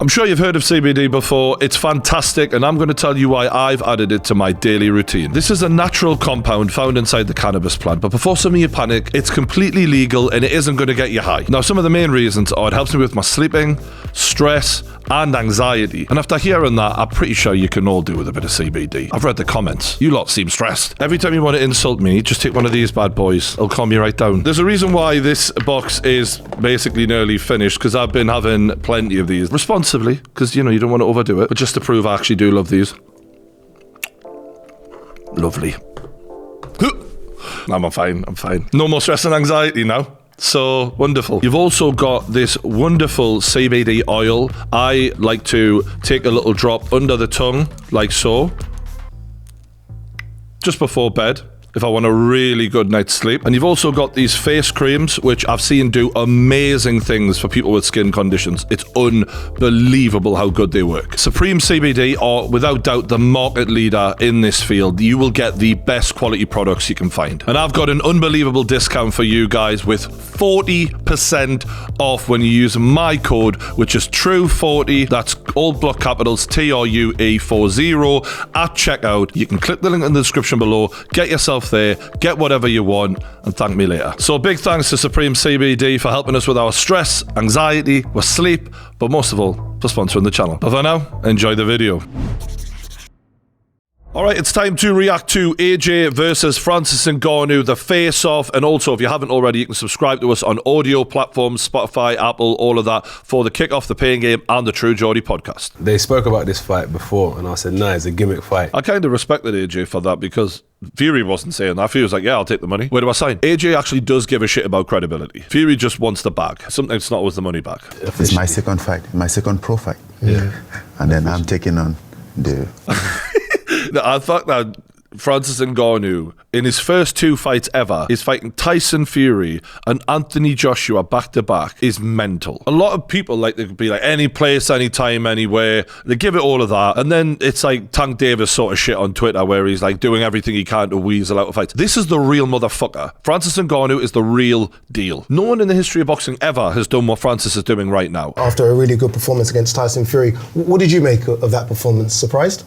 I'm sure you've heard of CBD before. It's fantastic, and I'm going to tell you why I've added it to my daily routine. This is a natural compound found inside the cannabis plant, but before some of you panic, it's completely legal and it isn't going to get you high. Now, some of the main reasons are it helps me with my sleeping, stress, and anxiety. And after hearing that, I'm pretty sure you can all do with a bit of CBD. I've read the comments. You lot seem stressed. Every time you want to insult me, just take one of these bad boys. It'll calm you right down. There's a reason why this box is basically nearly finished, because I've been having plenty of these. Responsibly, because, you know, you don't want to overdo it. But just to prove I actually do love these. Lovely. I'm fine. No more stress and anxiety now. So wonderful. You've also got this wonderful CBD oil. I like to take a little drop under the tongue, like so, just before bed, if I want a really good night's sleep. And you've also got these face creams, which I've seen do amazing things for people with skin conditions. It's unbelievable how good they work. Supreme CBD are without doubt the market leader in this field. You will get the best quality products you can find. And I've got an unbelievable discount for you guys with 40% off when you use my code, which is TRUE40. That's all block capitals, TRUE40 at checkout. You can click the link in the description below, get yourself there, get whatever you want, and thank me later. So big thanks to Supreme CBD for helping us with our stress, anxiety, with sleep, but most of all, for sponsoring the channel. But for now, enjoy the video. Alright, it's time to react to AJ versus Francis Ngannou, the face-off. And also, if you haven't already, you can subscribe to us on audio platforms, Spotify, Apple, all of that, for the Kick Off, the Pain Game, and the True Geordie podcast. They spoke about this fight before, and I said, nah, it's a gimmick fight. I kind of respected AJ for that, because Fury wasn't saying that. Fury was like, yeah, I'll take the money. Where do I sign? AJ actually does give a shit about credibility. Fury just wants the bag. Sometimes it's not always the money back. It's my second fight, my second pro fight. Yeah. And then I'm taking on the... I thought that Francis Ngannou, in his first two fights ever, is fighting Tyson Fury and Anthony Joshua back-to-back, is mental. A lot of people like to be like, any place, anytime, anywhere. They give it all of that. And then it's like Tank Davis sort of shit on Twitter, where he's like doing everything he can to weasel out of fights. This is the real motherfucker. Francis Ngannou is the real deal. No one in the history of boxing ever has done what Francis is doing right now. After a really good performance against Tyson Fury, what did you make of that performance? Surprised?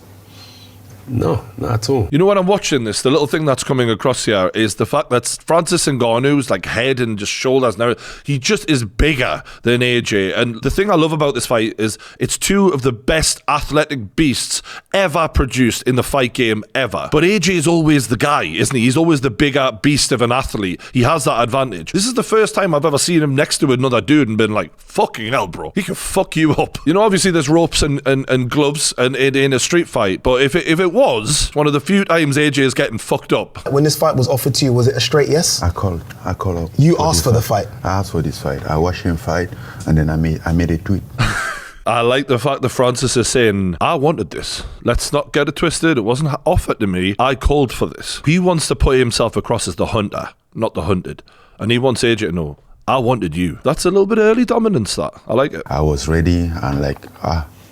No, not at all. You know, when I'm watching this, the little thing that's coming across here is the fact that Francis Ngannou's like head and just shoulders now, he just is bigger than AJ. And the thing I love about this fight is it's two of the best athletic beasts ever produced in the fight game ever. But AJ is always the guy, isn't he? He's always the bigger beast of an athlete. He has that advantage. This is the first time I've ever seen him next to another dude and been like, fucking hell, bro. He can fuck you up. You know, obviously there's ropes and gloves and in a street fight, but if it was one of the few times AJ is getting fucked up. When this fight was offered to you, was it a straight yes? I called up. You asked for the fight? I asked for this fight. I watched him fight, and then I made a tweet. I like the fact that Francis is saying, I wanted this. Let's not get it twisted. It wasn't offered to me. I called for this. He wants to put himself across as the hunter, not the hunted. And he wants AJ to know, I wanted you. That's a little bit early dominance, that. I like it. I was ready and like,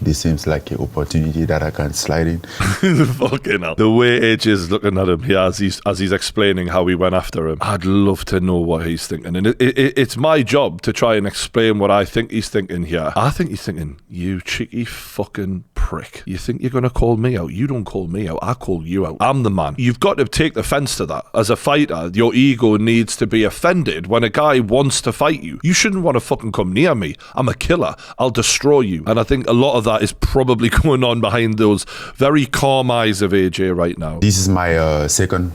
this seems like an opportunity that I can slide in. Fucking hell. The way AJ is looking at him here as he's explaining how he went after him, I'd love to know what he's thinking. And it's my job to try and explain what I think he's thinking here. I think he's thinking, you cheeky fucking prick. You think you're going to call me out? You don't call me out. I call you out. I'm the man. You've got to take offense to that. As a fighter, your ego needs to be offended when a guy wants to fight you. You shouldn't want to fucking come near me. I'm a killer. I'll destroy you. And I think a lot of that is probably going on behind those very calm eyes of AJ right now. This is my second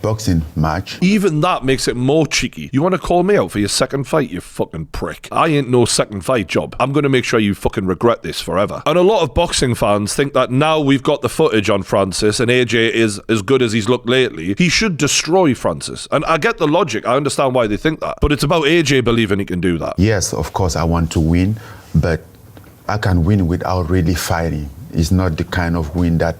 boxing match. Even that makes it more cheeky. You want to call me out for your second fight, you fucking prick? I ain't no second fight job. I'm going to make sure you fucking regret this forever. And a lot of boxing fans think that now we've got the footage on Francis and AJ is as good as he's looked lately, he should destroy Francis. And I get the logic. I understand why they think that. But it's about AJ believing he can do that. Yes, of course I want to win, but I can win without really fighting. It's not the kind of win that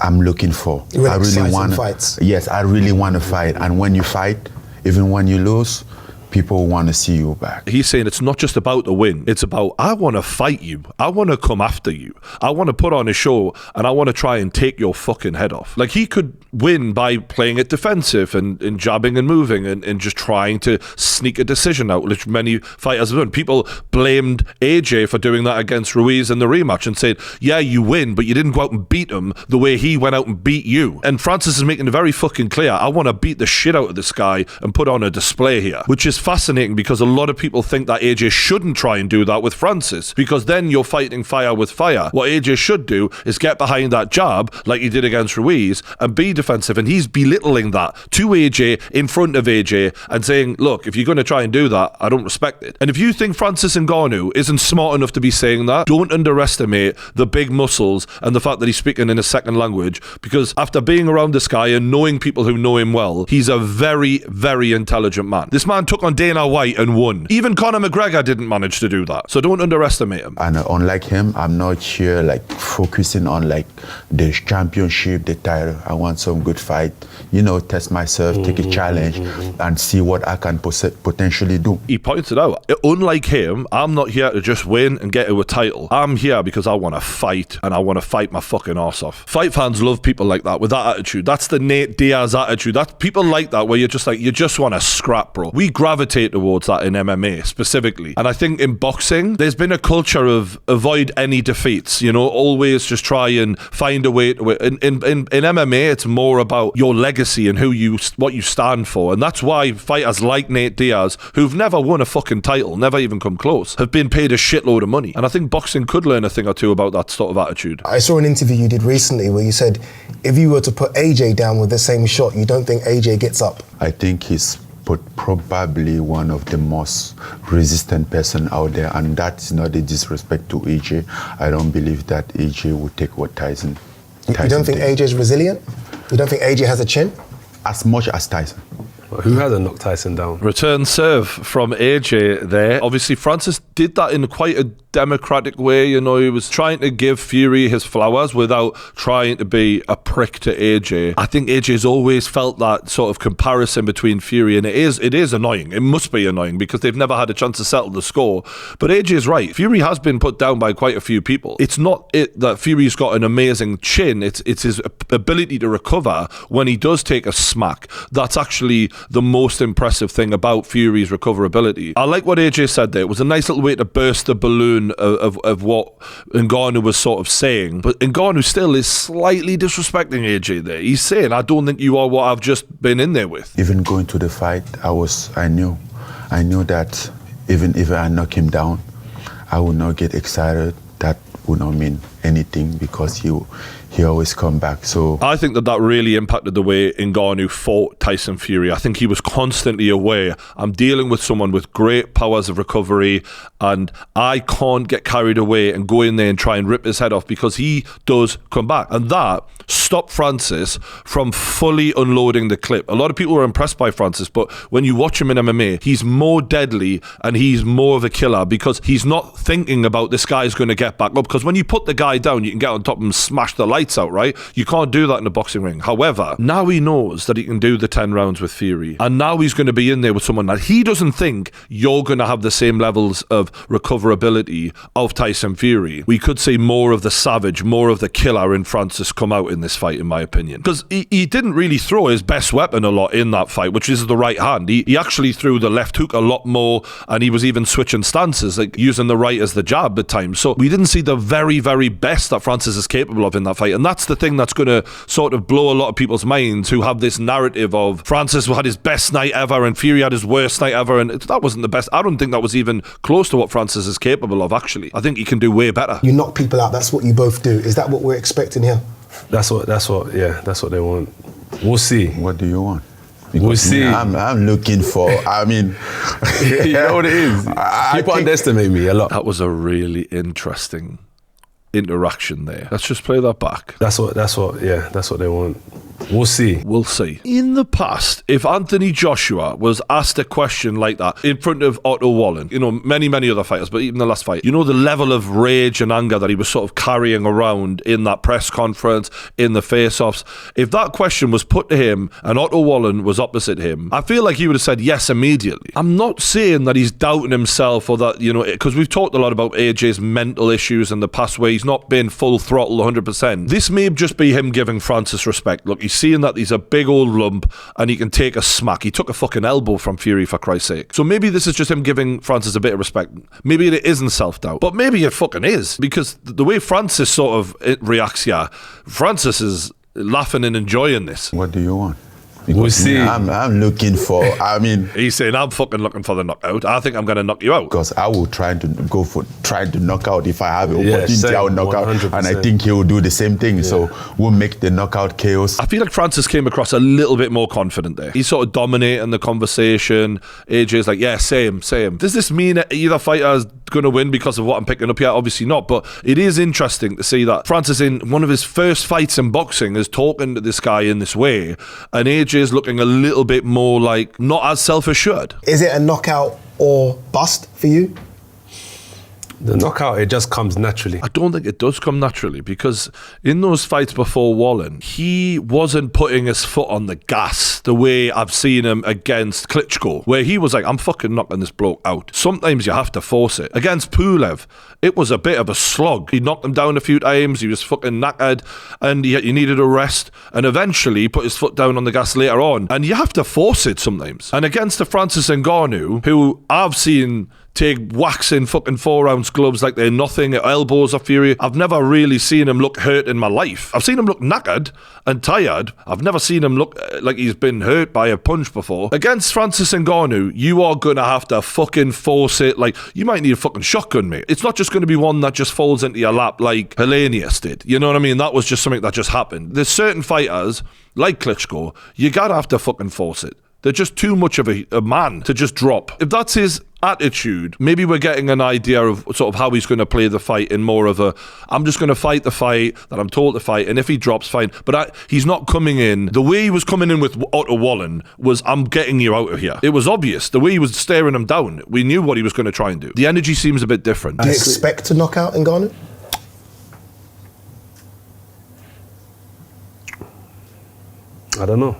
I'm looking for. I really want fights. Yes, I really want to fight. And when you fight, even when you lose, people want to see you back. He's saying it's not just about the win. It's about, I want to fight you. I want to come after you. I want to put on a show and I want to try and take your fucking head off. Like, he could win by playing it defensive and jabbing and moving and just trying to sneak a decision out, which many fighters have done. People blamed AJ for doing that against Ruiz in the rematch and said, yeah, you win, but you didn't go out and beat him the way he went out and beat you. And Francis is making it very fucking clear, I want to beat the shit out of this guy and put on a display here, which is fascinating because a lot of people think that AJ shouldn't try and do that with Francis, because then you're fighting fire with fire. What AJ should do is get behind that jab like he did against Ruiz and be defensive, and he's belittling that to AJ in front of AJ and saying, look, if you're going to try and do that, I don't respect it. And if you think Francis Ngannou isn't smart enough to be saying that, don't underestimate the big muscles and the fact that he's speaking in a second language, because after being around this guy and knowing people who know him well, he's a very, very intelligent man. This man took on Dana White and won. Even Conor McGregor didn't manage to do that. So don't underestimate him. And unlike him, I'm not here like focusing on like the championship, the title. I want some good fight, test myself, take a challenge and see what I can potentially do. He pointed out, unlike him, I'm not here to just win and get to a title. I'm here because I want to fight, and I want to fight my fucking arse off. Fight fans love people like that, with that attitude. That's the Nate Diaz attitude. That's people like that, where you're just like, you just want to scrap, bro. We gravitate towards that in MMA specifically. And I think in boxing, there's been a culture of avoid any defeats, always just try and find a way to win. In MMA, it's more about your legacy and what you stand for. And that's why fighters like Nate Diaz, who've never won a fucking title, never even come close, have been paid a shitload of money. And I think boxing could learn a thing or two about that sort of attitude. I saw an interview you did recently where you said if you were to put AJ down with the same shot, you don't think AJ gets up. I think he's probably one of the most resistant person out there, and that's not a disrespect to AJ. I don't believe that AJ would take what Tyson You don't think AJ's resilient? You don't think AJ has a chin? As much as Tyson. Who hasn't knocked Tyson down? Return serve from AJ there. Obviously, Francis did that in quite a democratic way. He was trying to give Fury his flowers without trying to be a prick to AJ. I think AJ's always felt that sort of comparison between Fury, and it is annoying. It must be annoying because they've never had a chance to settle the score. But AJ's right. Fury has been put down by quite a few people. It's not it that Fury's got an amazing chin. It's his ability to recover when he does take a smack. That's actually the most impressive thing about Fury's recoverability. I like what AJ said there. It was a nice little way to burst the balloon of what Ngannou was sort of saying. But Ngannou still is slightly disrespecting AJ there. He's saying, I don't think you are what I've just been in there with. Even going to the fight, I knew that even if I knock him down, I would not get excited. That would not mean anything because he always come back. So I think that really impacted the way Ngannou fought Tyson Fury. I think he was constantly aware, I'm dealing with someone with great powers of recovery and I can't get carried away and go in there and try and rip his head off because he does come back. And that stopped Francis from fully unloading the clip. A lot of people were impressed by Francis, but when you watch him in MMA, he's more deadly and he's more of a killer because he's not thinking about this guy's going to get back up. Because when you put the guy down, you can get on top of him and smash the lights out, right? You can't do that in a boxing ring. However, now he knows that he can do the 10 rounds with Fury. And now he's going to be in there with someone that he doesn't think you're going to have the same levels of recoverability of Tyson Fury. We could see more of the savage, more of the killer in Francis come out in this fight, in my opinion. Because he didn't really throw his best weapon a lot in that fight, which is the right hand. He actually threw the left hook a lot more, and he was even switching stances, like using the right as the jab at times. So we didn't see the very, very best that Francis is capable of in that fight. And that's the thing that's going to sort of blow a lot of people's minds who have this narrative of Francis had his best night ever and Fury had his worst night ever. And that wasn't the best. I don't think that was even close to what Francis is capable of, actually. I think he can do way better. You knock people out. That's what you both do. Is that what we're expecting here? That's what they want. We'll see. What do you want? Because we'll see. I'm looking for, you know what it is? People underestimate me a lot. That was a really interesting interaction there. Let's just play that back. That's what they want. We'll see. We'll see. In the past, if Anthony Joshua was asked a question like that in front of Otto Wallen, you know, many other fighters, but even the last fight, you know, the level of rage and anger that he was sort of carrying around in that press conference, in the face-offs, if that question was put to him and Otto Wallen was opposite him, I feel like he would have said yes immediately. I'm not saying that he's doubting himself or that, you know, because we've talked a lot about AJ's mental issues in the past where he's not been full throttle 100%. This may just be him giving Francis respect. Look, he's seeing that he's a big old lump and he can take a smack. He took a fucking elbow from Fury, for Christ's sake. So maybe this is just him giving Francis a bit of respect. Maybe it isn't self-doubt, but maybe it fucking is, because the way Francis sort of reacts here, Francis is laughing and enjoying this. What do you want? We'll see. I'm looking for, he's saying, I'm fucking looking for the knockout. I think I'm going to knock you out. Because I will try to go for trying to knock out. If I have an opportunity, same, I will knock 100%. out. And I think he will do the same thing. Yeah. So we'll make the knockout chaos. I feel like Francis came across a little bit more confident there. He's sort of dominating the conversation. AJ's like, yeah, same. Does this mean that either fighter is going to win because of what I'm picking up here? Obviously not. But it is interesting to see that Francis, in one of his first fights in boxing, is talking to this guy in this way. And AJ's looking a little bit more like not as self-assured. Is it a knockout or bust for you? The knockout, it just comes naturally. I don't think it does come naturally, because in those fights before Wallen, he wasn't putting his foot on the gas the way I've seen him against Klitschko, where he was like, I'm fucking knocking this bloke out. Sometimes you have to force it. Against Pulev, it was a bit of a slog. He knocked him down a few times, he was fucking knackered, and he needed a rest, and eventually he put his foot down on the gas later on, and you have to force it sometimes. And against the Francis Ngannou, who I've seen take waxing fucking 4-ounce gloves like they're nothing, elbows of Fury. I've never really seen him look hurt in my life. I've seen him look knackered and tired. I've never seen him look like he's been hurt by a punch before. Against Francis Ngannou, you are going to have to fucking force it. Like, you might need a fucking shotgun, mate. It's not just going to be one that just falls into your lap like Hellenius did. You know what I mean? That was just something that just happened. There's certain fighters, like Klitschko, you gotta have to fucking force it. They're just too much of a man to just drop. If that's his attitude, maybe we're getting an idea of sort of how he's going to play the fight in more of a, I'm just going to fight the fight that I'm told to fight, and if he drops, fine. But he's not coming in. The way he was coming in with Otto Wallen was, I'm getting you out of here. It was obvious. The way he was staring him down, we knew what he was going to try and do. The energy seems a bit different. Do you expect to knock out Ngannou? I don't know.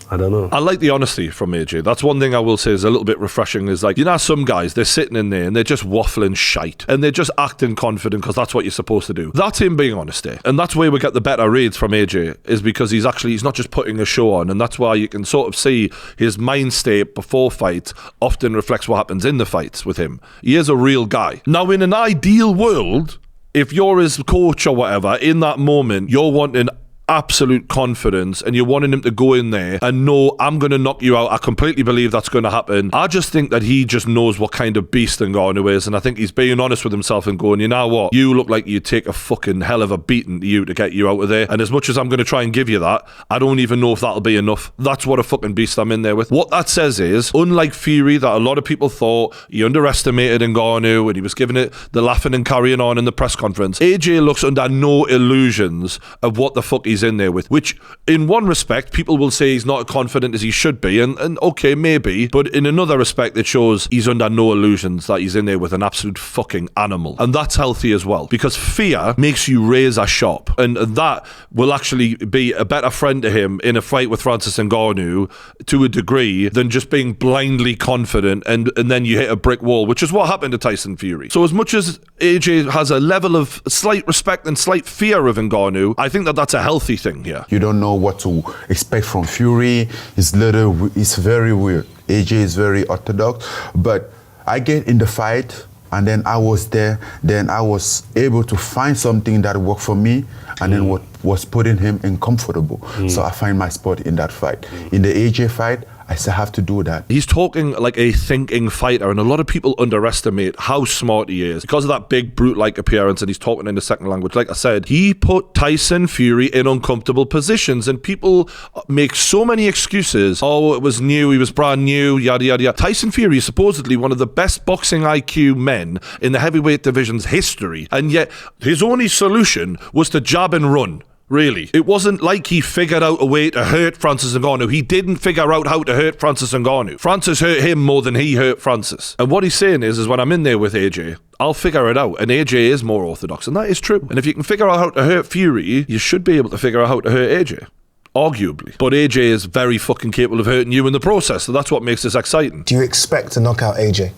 I like the honesty from AJ. That's one thing I will say is a little bit refreshing, is like, you know, some guys, they're sitting in there and they're just waffling shite and they're just acting confident because that's what you're supposed to do. That's him being honest there. And that's where we get the better reads from AJ, is because he's not just putting a show on, and that's why you can sort of see his mind state before fight often reflects what happens in the fights with him. He is a real guy. Now, in an ideal world, if you're his coach or whatever, in that moment, you're wanting absolute confidence and you're wanting him to go in there and know, I'm going to knock you out. I completely believe that's going to happen. I just think that he just knows what kind of beast Ngannou is, and I think he's being honest with himself and going, you know what, you look like you take a fucking hell of a beating to get you out of there, and as much as I'm going to try and give you that, I don't even know if that'll be enough. That's what a fucking beast I'm in there with. What that says is, unlike Fury, that a lot of people thought he underestimated Ngannou and he was giving it the laughing and carrying on in the press conference, AJ looks under no illusions of what the fuck he's in there with, which in one respect people will say he's not as confident as he should be, and okay, maybe, but in another respect it shows he's under no illusions that he's in there with an absolute fucking animal, and that's healthy as well, because fear makes you razor sharp, and that will actually be a better friend to him in a fight with Francis Ngannou to a degree than just being blindly confident and then you hit a brick wall, which is what happened to Tyson Fury. So as much as AJ has a level of slight respect and slight fear of Ngannou, I think that that's a healthy thing here. You don't know what to expect from Fury. It's very weird. AJ is very orthodox, but I get in the fight and then I was there, then I was able to find something that worked for me, and then what was putting him uncomfortable. So I find my spot in that fight. In the AJ fight, I still have to do that. He's talking like a thinking fighter, and a lot of people underestimate how smart he is because of that big brute-like appearance, and he's talking in the second language. Like I said, he put Tyson Fury in uncomfortable positions, and people make so many excuses. Oh, it was new, he was brand new, yada, yada, yada. Tyson Fury is supposedly one of the best boxing IQ men in the heavyweight division's history, and yet his only solution was to jab and run. Really. It wasn't like he figured out a way to hurt Francis Ngannou. He didn't figure out how to hurt Francis Ngannou. Francis hurt him more than he hurt Francis. And what he's saying is when I'm in there with AJ, I'll figure it out. And AJ is more orthodox. And that is true. And if you can figure out how to hurt Fury, you should be able to figure out how to hurt AJ. Arguably. But AJ is very fucking capable of hurting you in the process. So that's what makes this exciting. Do you expect to knock out AJ?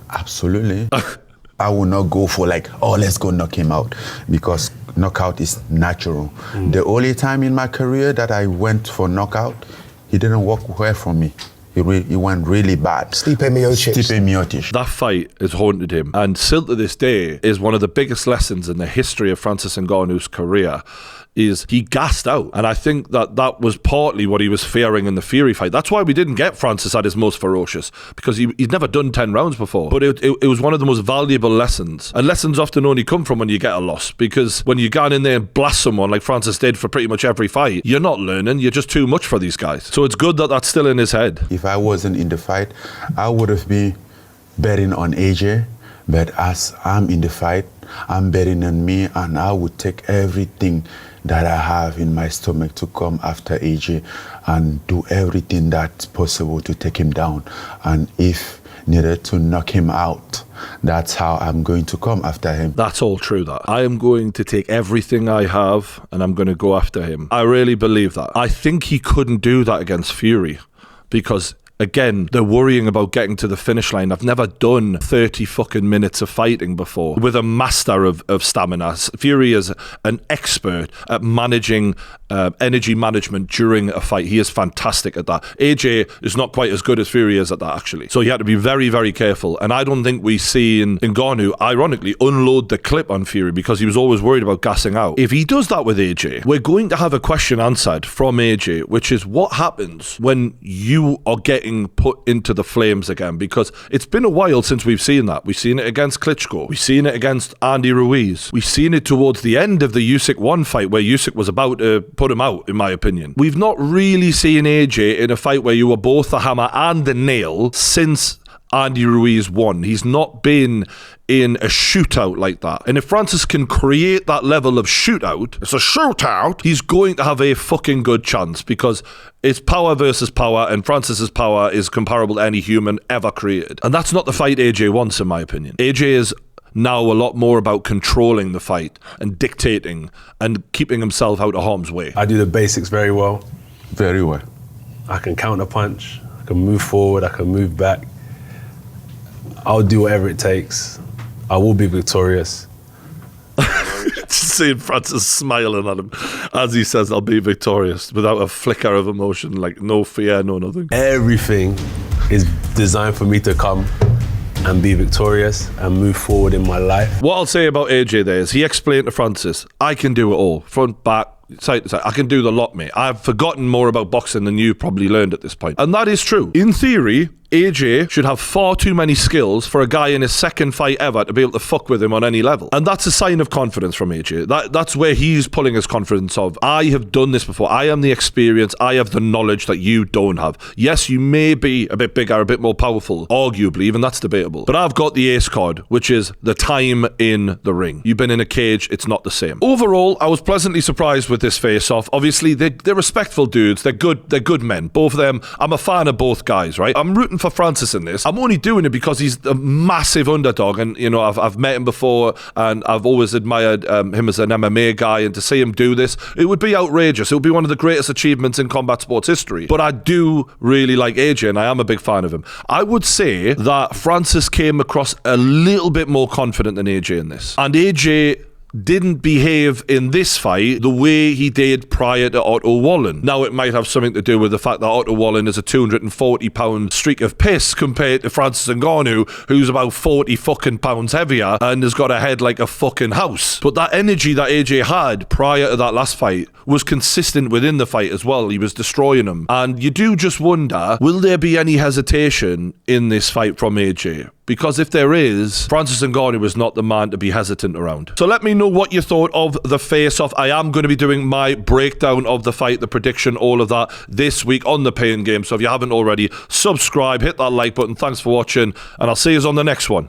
Absolutely. I will not go for let's go knock him out, because knockout is natural. The only time in my career that I went for knockout, he didn't work well for me. He went really bad. Stipe Miocic. That fight has haunted him, and still to this day is one of the biggest lessons in the history of Francis Ngannou's career. Is he gassed out, and I think that was partly what he was fearing in the Fury fight. That's why we didn't get Francis at his most ferocious, because he'd never done 10 rounds before. But it was one of the most valuable lessons, and lessons often only come from when you get a loss, because when you go in there and blast someone like Francis did for pretty much every fight, you're not learning, you're just too much for these guys. So it's good that that's still in his head. If I wasn't in the fight, I would have been betting on AJ, but as I'm in the fight, I'm betting on me, and I would take everything that I have in my stomach to come after AJ and do everything that's possible to take him down. And if needed to knock him out, that's how I'm going to come after him. That's all true, that. I am going to take everything I have and I'm going to go after him. I really believe that. I think he couldn't do that against Fury because, again, they're worrying about getting to the finish line. I've never done 30 fucking minutes of fighting before with a master of stamina. Fury is an expert at managing energy management during a fight. He is fantastic at that. AJ is not quite as good as Fury is at that, actually. So you have to be very, very careful. And I don't think we see in Ngannou, ironically, unload the clip on Fury because he was always worried about gassing out. If he does that with AJ, we're going to have a question answered from AJ, which is what happens when you are getting put into the flames again, because it's been a while since we've seen that. We've seen it against Klitschko. We've seen it against Andy Ruiz. We've seen it towards the end of the Usyk 1 fight where Usyk was about to put him out, in my opinion. We've not really seen AJ in a fight where you were both the hammer and the nail since Andy Ruiz won. He's not been in a shootout like that. And if Francis can create that level of shootout, it's a shootout, he's going to have a fucking good chance, because it's power versus power, and Francis's power is comparable to any human ever created. And that's not the fight AJ wants, in my opinion. AJ is now a lot more about controlling the fight and dictating and keeping himself out of harm's way. I do the basics very well. Very well. I can counter punch, I can move forward, I can move back. I'll do whatever it takes. I will be victorious. Just seeing Francis smiling at him as he says, I'll be victorious, without a flicker of emotion, like no fear, no nothing. Everything is designed for me to come and be victorious and move forward in my life. What I'll say about AJ there is he explained to Francis, I can do it all, front, back, side to side. I can do the lot, mate. I've forgotten more about boxing than you probably learned at this point. And that is true. In theory, AJ should have far too many skills for a guy in his second fight ever to be able to fuck with him on any level. And that's a sign of confidence from AJ. That's where he's pulling his confidence of, I have done this before. I am the experience. I have the knowledge that you don't have. Yes, you may be a bit bigger, a bit more powerful, arguably, even that's debatable. But I've got the ace card, which is the time in the ring. You've been in a cage, it's not the same. Overall, I was pleasantly surprised with this face-off. Obviously, they're respectful dudes. They're good men. Both of them. I'm a fan of both guys, right? I'm rooting for Francis in this. I'm only doing it because he's a massive underdog, and you know I've met him before, and I've always admired him as an MMA guy, and to see him do this, it would be outrageous. It would be one of the greatest achievements in combat sports history. But I do really like AJ, and I am a big fan of him. I would say that Francis came across a little bit more confident than AJ in this, and AJ didn't behave in this fight the way he did prior to Otto Wallen. Now, it might have something to do with the fact that Otto Wallen is a 240-pound streak of piss compared to Francis Ngannou, who's about 40 fucking pounds heavier and has got a head like a fucking house. But that energy that AJ had prior to that last fight was consistent within the fight as well. He was destroying him. And you do just wonder, will there be any hesitation in this fight from AJ? Because if there is, Francis Ngannou is not the man to be hesitant around. So let me know what you thought of the face-off. I am going to be doing my breakdown of the fight, the prediction, all of that this week on the Pain Game. So if you haven't already, subscribe, hit that like button. Thanks for watching, and I'll see you on the next one.